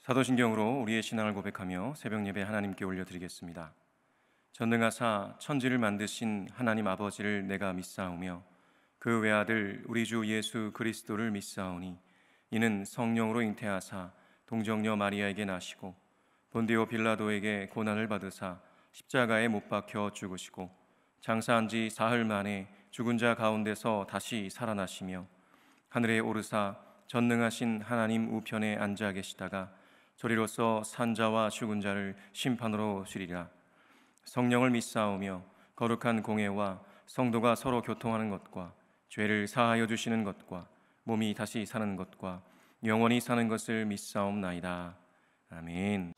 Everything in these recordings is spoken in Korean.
사도신경으로 우리의 신앙을 고백하며 새벽 예배 하나님께 올려드리겠습니다. 전능하사 천지를 만드신 하나님 아버지를 내가 믿사오며 그 외아들 우리 주 예수 그리스도를 믿사오니 이는 성령으로 잉태하사 동정녀 마리아에게 나시고 본디오 빌라도에게 고난을 받으사 십자가에 못 박혀 죽으시고 장사한 지 사흘 만에 죽은 자 가운데서 다시 살아나시며 하늘에 오르사 전능하신 하나님 우편에 앉아 계시다가 저리로서 산자와 죽은 자를 심판으로 주리라. 성령을 믿사오며 거룩한 공회와 성도가 서로 교통하는 것과 죄를 사하여 주시는 것과 몸이 다시 사는 것과 영원히 사는 것을 믿사옵나이다. 아멘.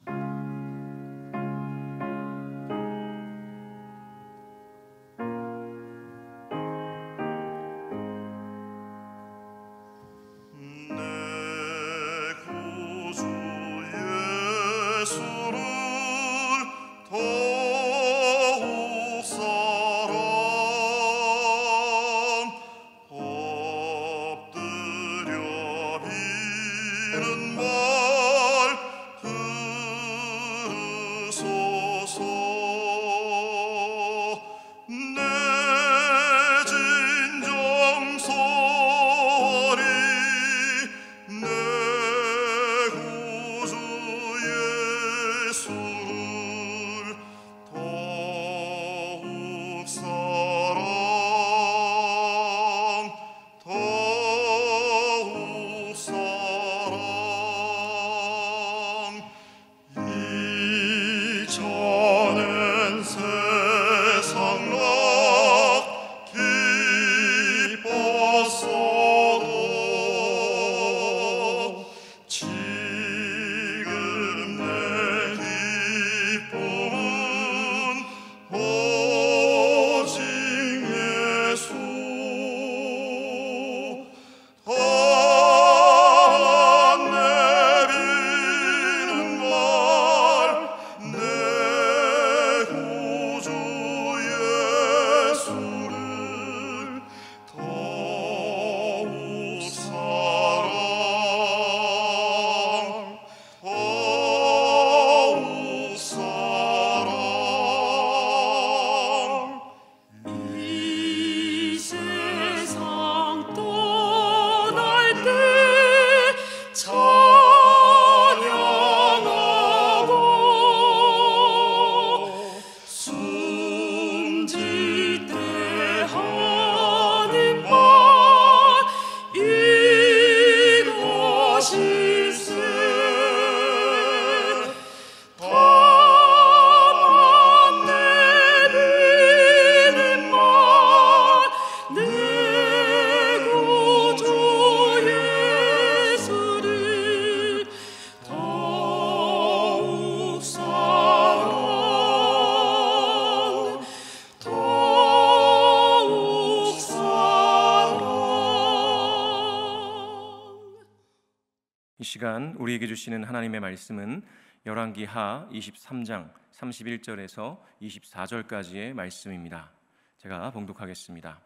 이 시간 우리에게 주시는 하나님의 말씀은 열왕기하 23장 31절에서 24절까지의 말씀입니다. 제가 봉독하겠습니다.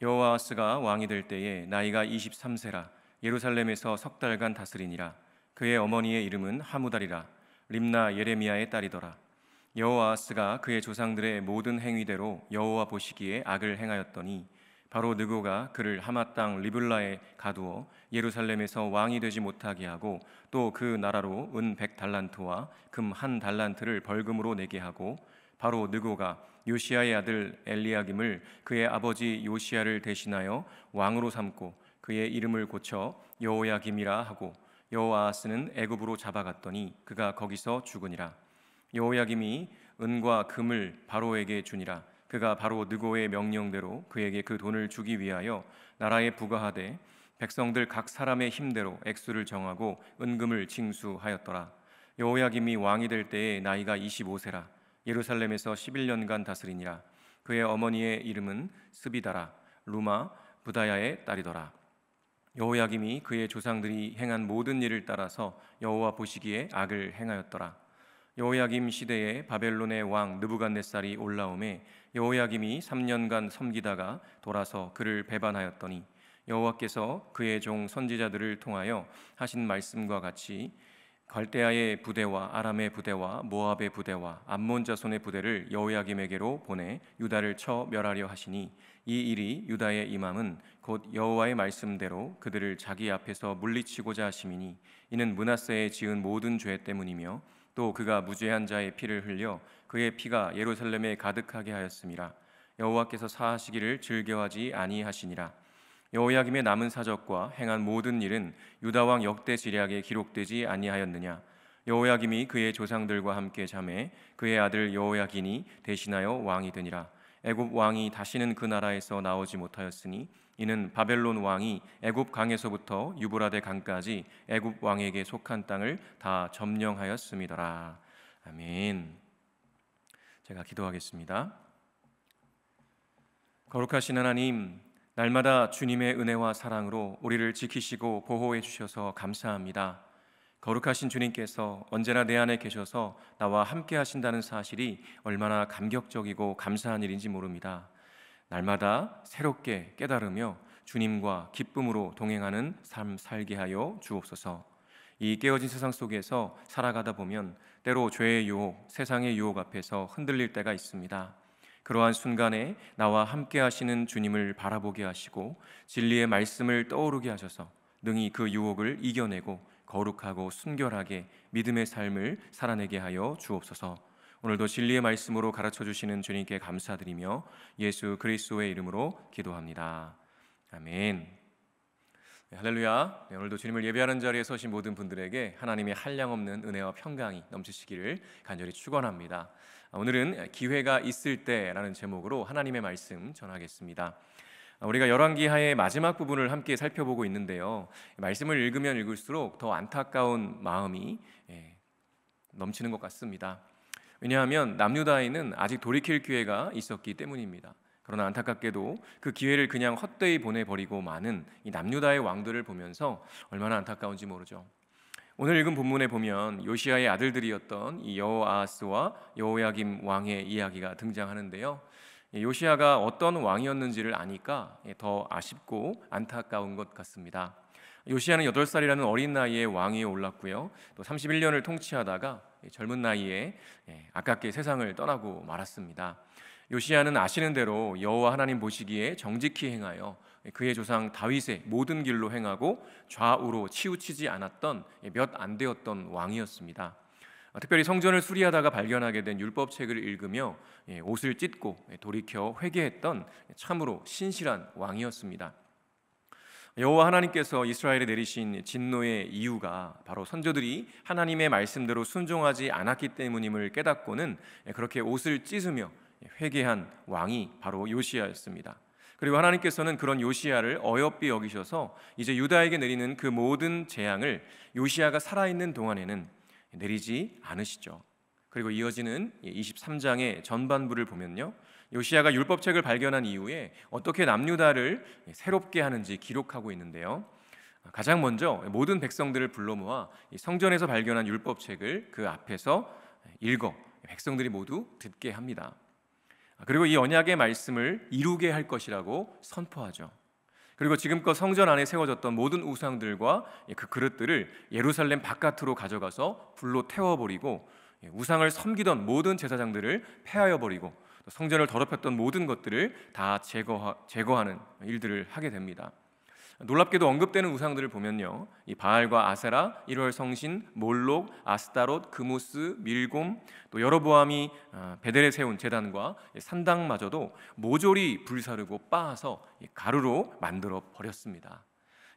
여호아하스가 왕이 될 때에 나이가 23세라 예루살렘에서 석 달간 다스리니라. 그의 어머니의 이름은 하무달이라 림나 예레미야의 딸이더라. 여호아하스가 그의 조상들의 모든 행위대로 여호와 보시기에 악을 행하였더니 바로 느고가 그를 하마 땅 리블라에 가두어 예루살렘에서 왕이 되지 못하게 하고 또 그 나라로 은 100달란트와 금 1달란트를 벌금으로 내게 하고 바로 느고가 요시야의 아들 엘리야김을 그의 아버지 요시야를 대신하여 왕으로 삼고 그의 이름을 고쳐 여호야김이라 하고 여호아하스는 애굽으로 잡아갔더니 그가 거기서 죽으니라. 여호야김이 은과 금을 바로에게 주니라. 그가 바로 느고의 명령대로 그에게 그 돈을 주기 위하여 나라에 부과하되 백성들 각 사람의 힘대로 액수를 정하고 은금을 징수하였더라. 여호야김이 왕이 될 때에 나이가 25세라 예루살렘에서 11년간 다스리니라. 그의 어머니의 이름은 스비다라 루마 부다야의 딸이더라. 여호야김이 그의 조상들이 행한 모든 일을 따라서 여호와 보시기에 악을 행하였더라. 여호야김 시대에 바벨론의 왕 느부갓네살이 올라오매 여호야김이 3년간 섬기다가 돌아서 그를 배반하였더니 여호와께서 그의 종 선지자들을 통하여 하신 말씀과 같이 갈대아의 부대와 아람의 부대와 모압의 부대와 암몬 자손의 부대를 여호야김에게로 보내 유다를 쳐 멸하려 하시니 이 일이 유다의 임함은 곧 여호와의 말씀대로 그들을 자기 앞에서 물리치고자 하심이니 이는 므낫세의 지은 모든 죄 때문이며 또 그가 무죄한 자의 피를 흘려 그의 피가 예루살렘에 가득하게 하였음이라. 여호와께서 사하시기를 즐겨하지 아니하시니라. 여호야김의 남은 사적과 행한 모든 일은 유다 왕 역대 지략에 기록되지 아니하였느냐. 여호야김이 그의 조상들과 함께 잠에 그의 아들 여호야긴이 대신하여 왕이 되니라. 애굽 왕이 다시는 그 나라에서 나오지 못하였으니 이는 바벨론 왕이 애굽 강에서부터 유브라데 강까지 애굽 왕에게 속한 땅을 다 점령하였음이더라. 아멘. 제가 기도하겠습니다. 거룩하신 하나님, 날마다 주님의 은혜와 사랑으로 우리를 지키시고 보호해 주셔서 감사합니다. 거룩하신 주님께서 언제나 내 안에 계셔서 나와 함께 하신다는 사실이 얼마나 감격적이고 감사한 일인지 모릅니다. 날마다 새롭게 깨달으며 주님과 기쁨으로 동행하는 삶 살게 하여 주옵소서. 이 깨어진 세상 속에서 살아가다 보면 때로 죄의 유혹, 세상의 유혹 앞에서 흔들릴 때가 있습니다. 그러한 순간에 나와 함께 하시는 주님을 바라보게 하시고 진리의 말씀을 떠오르게 하셔서 능히 그 유혹을 이겨내고 거룩하고 순결하게 믿음의 삶을 살아내게 하여 주옵소서. 오늘도 진리의 말씀으로 가르쳐 주시는 주님께 감사드리며 예수 그리스도의 이름으로 기도합니다. 아멘. 할렐루야. 오늘도 주님을 예배하는 자리에 서신 모든 분들에게 하나님의 한량없는 은혜와 평강이 넘치시기를 간절히 축원합니다. 오늘은 기회가 있을 때라는 제목으로 하나님의 말씀 전하겠습니다. 우리가 열왕기하의 마지막 부분을 함께 살펴보고 있는데요. 말씀을 읽으면 읽을수록 더 안타까운 마음이 넘치는 것 같습니다. 왜냐하면 남유다에는 아직 돌이킬 기회가 있었기 때문입니다. 그러나 안타깝게도 그 기회를 그냥 헛되이 보내버리고 마는 이 남유다의 왕들을 보면서 얼마나 안타까운지 모르죠. 오늘 읽은 본문에 보면 요시야의 아들들이었던 이 여호아하스와 여호야김 왕의 이야기가 등장하는데요. 요시야가 어떤 왕이었는지를 아니까 더 아쉽고 안타까운 것 같습니다. 요시야는 8살이라는 어린 나이에 왕위에 올랐고요. 또 31년을 통치하다가 젊은 나이에 아깝게 세상을 떠나고 말았습니다. 요시야는 아시는 대로 여호와 하나님 보시기에 정직히 행하여 그의 조상 다윗의 모든 길로 행하고 좌우로 치우치지 않았던 몇 안 되었던 왕이었습니다. 특별히 성전을 수리하다가 발견하게 된 율법책을 읽으며 옷을 찢고 돌이켜 회개했던 참으로 신실한 왕이었습니다. 여호와 하나님께서 이스라엘에 내리신 진노의 이유가 바로 선조들이 하나님의 말씀대로 순종하지 않았기 때문임을 깨닫고는 그렇게 옷을 찢으며 회개한 왕이 바로 요시야였습니다. 그리고 하나님께서는 그런 요시야를 어여삐 여기셔서 이제 유다에게 내리는 그 모든 재앙을 요시야가 살아있는 동안에는 내리지 않으시죠. 그리고 이어지는 23장의 전반부를 보면요, 요시야가 율법책을 발견한 이후에 어떻게 남유다를 새롭게 하는지 기록하고 있는데요. 가장 먼저 모든 백성들을 불러 모아 성전에서 발견한 율법책을 그 앞에서 읽어 백성들이 모두 듣게 합니다. 그리고 이 언약의 말씀을 이루게 할 것이라고 선포하죠. 그리고 지금껏 성전 안에 세워졌던 모든 우상들과 그 그릇들을 예루살렘 바깥으로 가져가서 불로 태워버리고 우상을 섬기던 모든 제사장들을 폐하여 버리고 성전을 더럽혔던 모든 것들을 다 제거하는 일들을 하게 됩니다. 놀랍게도 언급되는 우상들을 보면요, 이 바알과 아세라, 1월 성신, 몰록, 아스타롯, 그무스, 밀곰, 또 여로보암이 베델에 세운 제단과 산당마저도 모조리 불사르고 빻아서 가루로 만들어 버렸습니다.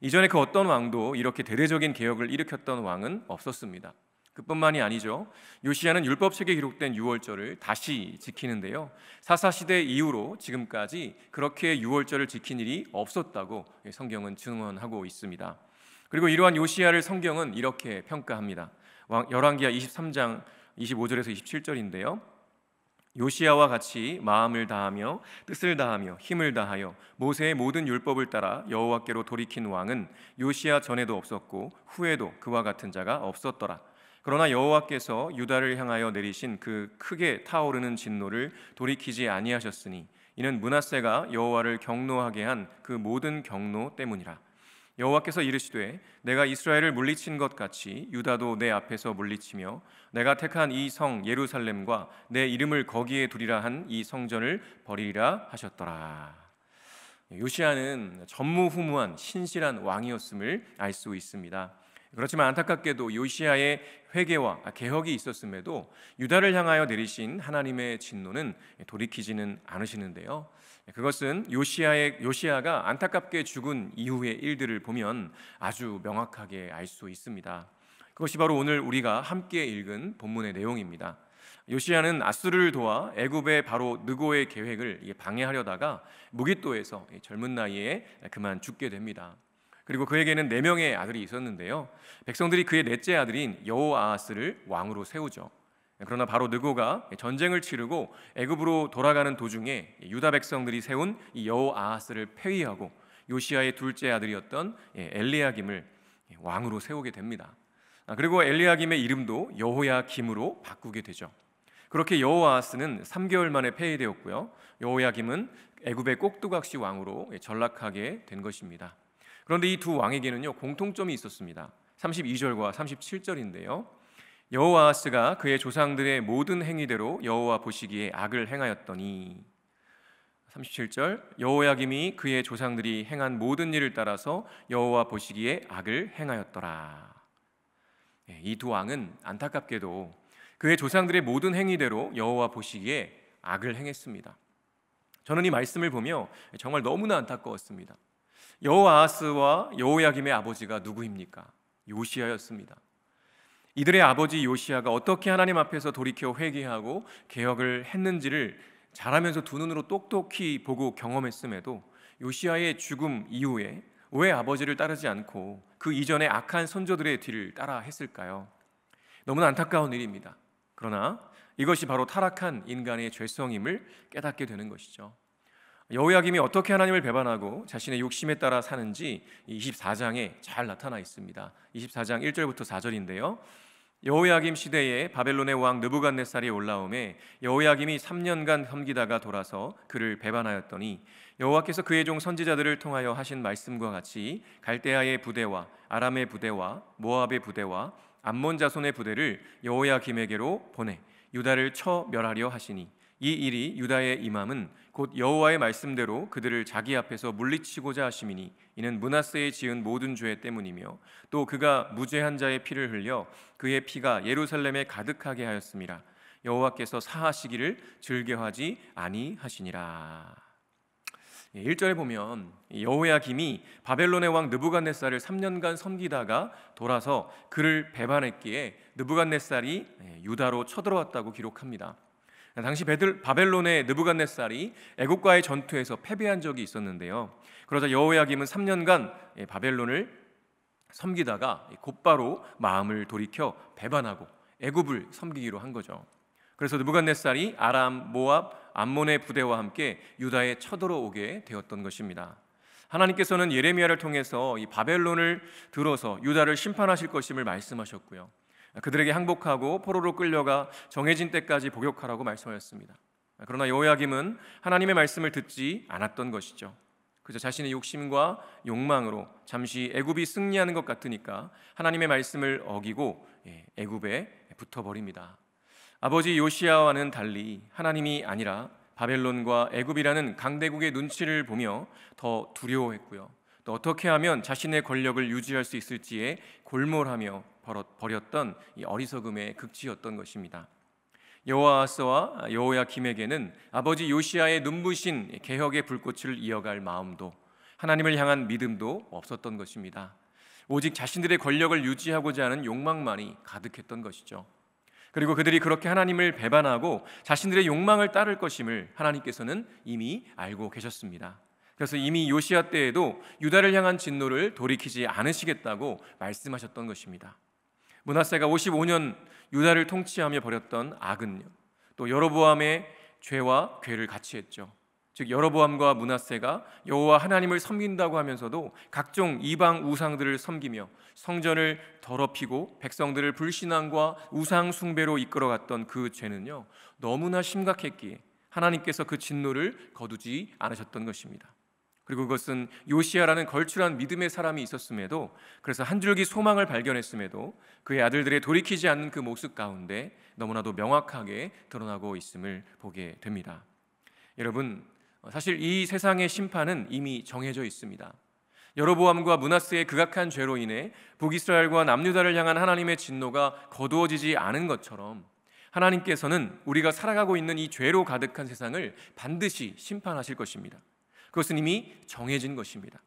이전에 그 어떤 왕도 이렇게 대대적인 개혁을 일으켰던 왕은 없었습니다. 그뿐만이 아니죠. 요시야는 율법책에 기록된 유월절을 다시 지키는데요, 사사시대 이후로 지금까지 그렇게 유월절을 지킨 일이 없었다고 성경은 증언하고 있습니다. 그리고 이러한 요시야를 성경은 이렇게 평가합니다. 열왕기하 23장 25절에서 27절인데요 요시야와 같이 마음을 다하며 뜻을 다하며 힘을 다하여 모세의 모든 율법을 따라 여호와께로 돌이킨 왕은 요시야 전에도 없었고 후에도 그와 같은 자가 없었더라. 그러나 여호와께서 유다를 향하여 내리신 그 크게 타오르는 진노를 돌이키지 아니하셨으니 이는 므낫세가 여호와를 경노하게 한 그 모든 경노 때문이라. 여호와께서 이르시되 내가 이스라엘을 물리친 것 같이 유다도 내 앞에서 물리치며 내가 택한 이 성 예루살렘과 내 이름을 거기에 두리라 한 이 성전을 버리리라 하셨더라. 요시야는 전무후무한 신실한 왕이었음을 알 수 있습니다. 그렇지만 안타깝게도 요시야의 회개와 개혁이 있었음에도 유다를 향하여 내리신 하나님의 진노는 돌이키지는 않으시는데요. 그것은 요시야가 안타깝게 죽은 이후의 일들을 보면 아주 명확하게 알 수 있습니다. 그것이 바로 오늘 우리가 함께 읽은 본문의 내용입니다. 요시야는 아수르를 도와 애굽의 바로 느고의 계획을 방해하려다가 무깃도에서 젊은 나이에 그만 죽게 됩니다. 그리고 그에게는 4명의 아들이 있었는데요, 백성들이 그의 넷째 아들인 여호아하스를 왕으로 세우죠. 그러나 바로 느고가 전쟁을 치르고 애굽으로 돌아가는 도중에 유다 백성들이 세운 이 여호아하스를 폐위하고 요시야의 둘째 아들이었던 엘리야김을 왕으로 세우게 됩니다. 그리고 엘리야김의 이름도 여호야김으로 바꾸게 되죠. 그렇게 여호아하스는 3개월 만에 폐위되었고요, 여호야김은 애굽의 꼭두각시 왕으로 전락하게 된 것입니다. 그런데 이 두 왕에게는요 공통점이 있었습니다. 32절과 37절인데요, 여호아하스가 그의 조상들의 모든 행위대로 여호와 보시기에 악을 행하였더니, 37절, 여호야김이 그의 조상들이 행한 모든 일을 따라서 여호와 보시기에 악을 행하였더라. 이 두 왕은 안타깝게도 그의 조상들의 모든 행위대로 여호와 보시기에 악을 행했습니다. 저는 이 말씀을 보며 정말 너무나 안타까웠습니다. 여호아하스와 여호야김의 아버지가 누구입니까? 요시야였습니다. 이들의 아버지 요시야가 어떻게 하나님 앞에서 돌이켜 회개하고 개혁을 했는지를 자라면서 두 눈으로 똑똑히 보고 경험했음에도 요시야의 죽음 이후에 왜 아버지를 따르지 않고 그 이전의 악한 선조들의 뒤를 따라 했을까요? 너무나 안타까운 일입니다. 그러나 이것이 바로 타락한 인간의 죄성임을 깨닫게 되는 것이죠. 여호야김이 어떻게 하나님을 배반하고 자신의 욕심에 따라 사는지 24장에 잘 나타나 있습니다. 24장 1절부터 4절인데요, 여호야김 시대에 바벨론의 왕 느부갓네살이 올라오매 여호야김이 3년간 섬기다가 돌아서 그를 배반하였더니 여호와께서 그의 종 선지자들을 통하여 하신 말씀과 같이 갈대아의 부대와 아람의 부대와 모압의 부대와 암몬 자손의 부대를 여호야김에게로 보내 유다를 쳐 멸하려 하시니, 이 일이 유다의 임함은 곧 여호와의 말씀대로 그들을 자기 앞에서 물리치고자 하심이니, 이는 므낫세의 지은 모든 죄 때문이며 또 그가 무죄한 자의 피를 흘려 그의 피가 예루살렘에 가득하게 하였음이라. 여호와께서 사하시기를 즐겨하지 아니하시니라. 1절에 보면 여호야김이 바벨론의 왕 느부갓네살을 3년간 섬기다가 돌아서 그를 배반했기에 느부갓네살이 유다로 쳐들어왔다고 기록합니다. 당시 바벨론의 느부갓네살이 애국과의 전투에서 패배한 적이 있었는데요, 그러자 여호야김은 3년간 바벨론을 섬기다가 곧바로 마음을 돌이켜 배반하고 애굽을 섬기기로 한 거죠. 그래서 느부갓네살이 아람, 모압, 암몬의 부대와 함께 유다에 쳐들어오게 되었던 것입니다. 하나님께서는 예레미야를 통해서 이 바벨론을 들어서 유다를 심판하실 것임을 말씀하셨고요, 그들에게 항복하고 포로로 끌려가 정해진 때까지 복역하라고 말씀하셨습니다. 그러나 여호야김은 하나님의 말씀을 듣지 않았던 것이죠. 그저 자신의 욕심과 욕망으로 잠시 애굽이 승리하는 것 같으니까 하나님의 말씀을 어기고 애굽에 붙어버립니다. 아버지 요시야와는 달리 하나님이 아니라 바벨론과 애굽이라는 강대국의 눈치를 보며 더 두려워했고요, 또 어떻게 하면 자신의 권력을 유지할 수 있을지에 골몰하며 버렸던 이 어리석음의 극치였던 것입니다. 여호아하스와 여호야김에게는 아버지 요시야의 눈부신 개혁의 불꽃을 이어갈 마음도 하나님을 향한 믿음도 없었던 것입니다. 오직 자신들의 권력을 유지하고자 하는 욕망만이 가득했던 것이죠. 그리고 그들이 그렇게 하나님을 배반하고 자신들의 욕망을 따를 것임을 하나님께서는 이미 알고 계셨습니다. 그래서 이미 요시야 때에도 유다를 향한 진노를 돌이키지 않으시겠다고 말씀하셨던 것입니다. 므낫세가 55년 유다를 통치하며 벌였던 악은요, 또 여로보암의 죄와 괴를 같이 했죠. 즉 여로보암과 므낫세가 여호와 하나님을 섬긴다고 하면서도 각종 이방 우상들을 섬기며 성전을 더럽히고 백성들을 불신앙과 우상 숭배로 이끌어갔던 그 죄는요 너무나 심각했기에 하나님께서 그 진노를 거두지 않으셨던 것입니다. 그리고 그것은 요시야라는 걸출한 믿음의 사람이 있었음에도, 그래서 한 줄기 소망을 발견했음에도 그의 아들들의 돌이키지 않는 그 모습 가운데 너무나도 명확하게 드러나고 있음을 보게 됩니다. 여러분, 사실 이 세상의 심판은 이미 정해져 있습니다. 여로보암과 므낫세의 극악한 죄로 인해 북이스라엘과 남유다를 향한 하나님의 진노가 거두어지지 않은 것처럼, 하나님께서는 우리가 살아가고 있는 이 죄로 가득한 세상을 반드시 심판하실 것입니다. 그것은 이미 정해진 것입니다.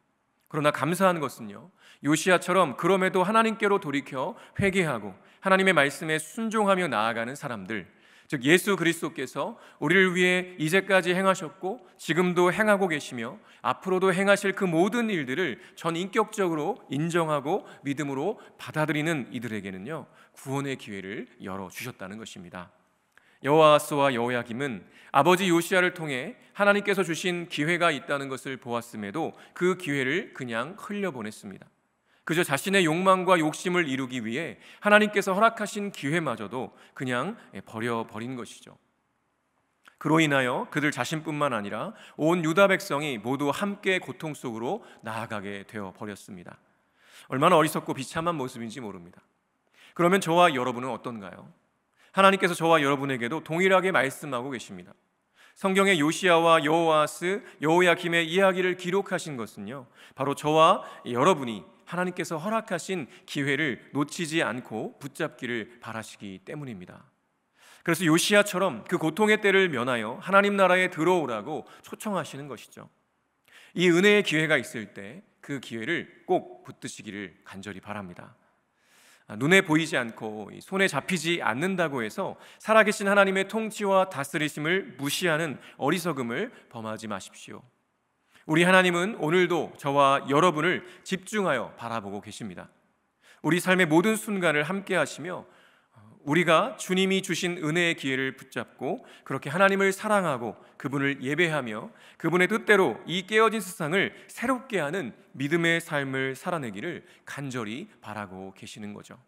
그러나 감사한 것은요, 요시야처럼 그럼에도 하나님께로 돌이켜 회개하고 하나님의 말씀에 순종하며 나아가는 사람들, 즉 예수 그리스도께서 우리를 위해 이제까지 행하셨고 지금도 행하고 계시며 앞으로도 행하실 그 모든 일들을 전인격적으로 인정하고 믿음으로 받아들이는 이들에게는요, 구원의 기회를 열어주셨다는 것입니다. 여호아스와 여호야김은 아버지 요시야를 통해 하나님께서 주신 기회가 있다는 것을 보았음에도 그 기회를 그냥 흘려보냈습니다. 그저 자신의 욕망과 욕심을 이루기 위해 하나님께서 허락하신 기회마저도 그냥 버려버린 것이죠. 그로 인하여 그들 자신뿐만 아니라 온 유다 백성이 모두 함께 고통 속으로 나아가게 되어버렸습니다. 얼마나 어리석고 비참한 모습인지 모릅니다. 그러면 저와 여러분은 어떤가요? 하나님께서 저와 여러분에게도 동일하게 말씀하고 계십니다. 성경의 요시야와 여호아스, 여호야김의 이야기를 기록하신 것은요, 바로 저와 여러분이 하나님께서 허락하신 기회를 놓치지 않고 붙잡기를 바라시기 때문입니다. 그래서 요시야처럼 그 고통의 때를 면하여 하나님 나라에 들어오라고 초청하시는 것이죠. 이 은혜의 기회가 있을 때 그 기회를 꼭 붙드시기를 간절히 바랍니다. 눈에 보이지 않고 손에 잡히지 않는다고 해서 살아계신 하나님의 통치와 다스리심을 무시하는 어리석음을 범하지 마십시오. 우리 하나님은 오늘도 저와 여러분을 집중하여 바라보고 계십니다. 우리 삶의 모든 순간을 함께 하시며 우리가 주님이 주신 은혜의 기회를 붙잡고 그렇게 하나님을 사랑하고 그분을 예배하며 그분의 뜻대로 이 깨어진 세상을 새롭게 하는 믿음의 삶을 살아내기를 간절히 바라고 계시는 거죠.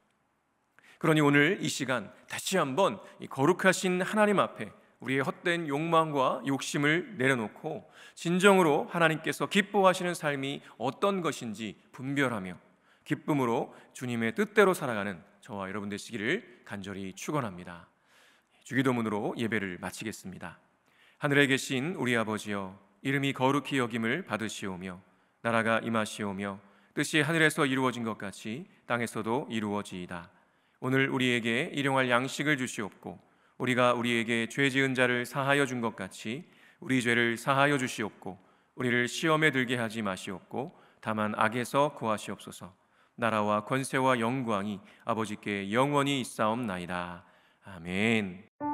그러니 오늘 이 시간 다시 한번 이 거룩하신 하나님 앞에 우리의 헛된 욕망과 욕심을 내려놓고 진정으로 하나님께서 기뻐하시는 삶이 어떤 것인지 분별하며 기쁨으로 주님의 뜻대로 살아가는 저와 여러분 되시기를 간절히 축원합니다. 주기도문으로 예배를 마치겠습니다. 하늘에 계신 우리 아버지여, 이름이 거룩히 여김을 받으시오며 나라가 임하시오며 뜻이 하늘에서 이루어진 것 같이 땅에서도 이루어지이다. 오늘 우리에게 일용할 양식을 주시옵고 우리가 우리에게 죄 지은 자를 사하여 준 것 같이 우리 죄를 사하여 주시옵고 우리를 시험에 들게 하지 마시옵고 다만 악에서 구하시옵소서. 나라와 권세와 영광이 아버지께 영원히 있사옵나이다. 아멘.